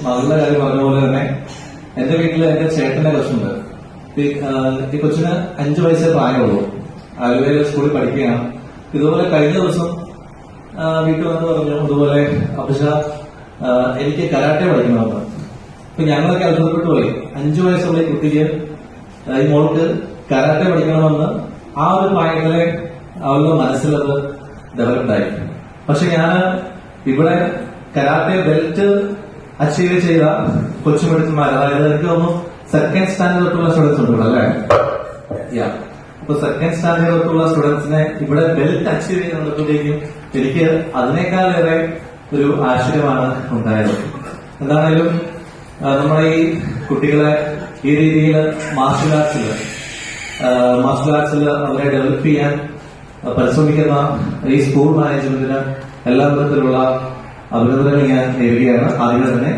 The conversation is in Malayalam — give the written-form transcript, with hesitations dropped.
മകളുടെ കാര്യം പറഞ്ഞ പോലെ തന്നെ എന്റെ വീട്ടില് എന്റെ ചേട്ടന്റെ കൊച്ചുണ്ട്. ഈ കൊച്ചിന് 5 വയസ്സേ പ്രായമുള്ളൂ. ആലുവയിലെ സ്കൂളിൽ പഠിക്കുകയാണ്. ഇതുപോലെ കഴിഞ്ഞ ദിവസം വീട്ടിൽ വന്ന് പറഞ്ഞു, അതുപോലെ അഭിഷ എനിക്ക് കരാട്ടെ പഠിക്കണമെന്ന്. അപ്പൊ ഞങ്ങളൊക്കെ അത്ഭുതപ്പെട്ടു പോയി. 5 വയസ്സുള്ള ഈ കുട്ടിക്ക്, ഈ മോൾക്ക് കരാട്ടെ പഠിക്കണമെന്ന് ആ ഒരു പ്രായത്തിലെ അവളുടെ മനസ്സിലത് ഡെവലപ്ഡായി. പക്ഷെ ഞാൻ ഇവിടെ കരാട്ടെ ബെൽറ്റ് അച്ചീവ് ചെയ്ത കൊച്ചുമിടുക്കന്മാർ, അതായത് എനിക്ക് തോന്നുന്നു സെക്കൻഡ് സ്റ്റാൻഡേർഡ് തൊട്ടുള്ള സ്റ്റുഡൻസ് ഉണ്ട് ഇവിടെ, അല്ലേ? അപ്പൊ സെക്കൻഡ് സ്റ്റാൻഡേർഡ് തൊട്ടുള്ള സ്റ്റുഡൻസിനെ ഇവിടെ ബെൽറ്റ് അച്ചീവ് ചെയ്യുന്നപ്പോഴത്തേക്കും എനിക്ക് അതിനേക്കാളേറെ ഒരു ആശ്ചര്യമാണ് ഉണ്ടായത്. എന്താണേലും നമ്മുടെ ഈ കുട്ടികളെ ഈ രീതിയിൽ മാർഷൽ ആർട്സിൽ അവരെ ഡെവലപ്പ് ചെയ്യാൻ പരിശ്രമിക്കുന്ന ഈ സ്കൂൾ മാനേജ്മെന്റിന് എല്ലാ വിധത്തിലുള്ള അഭിനന്ദനങ്ങൾ ഞാൻ നേരുകയാണ്. ആദ്യം തന്നെ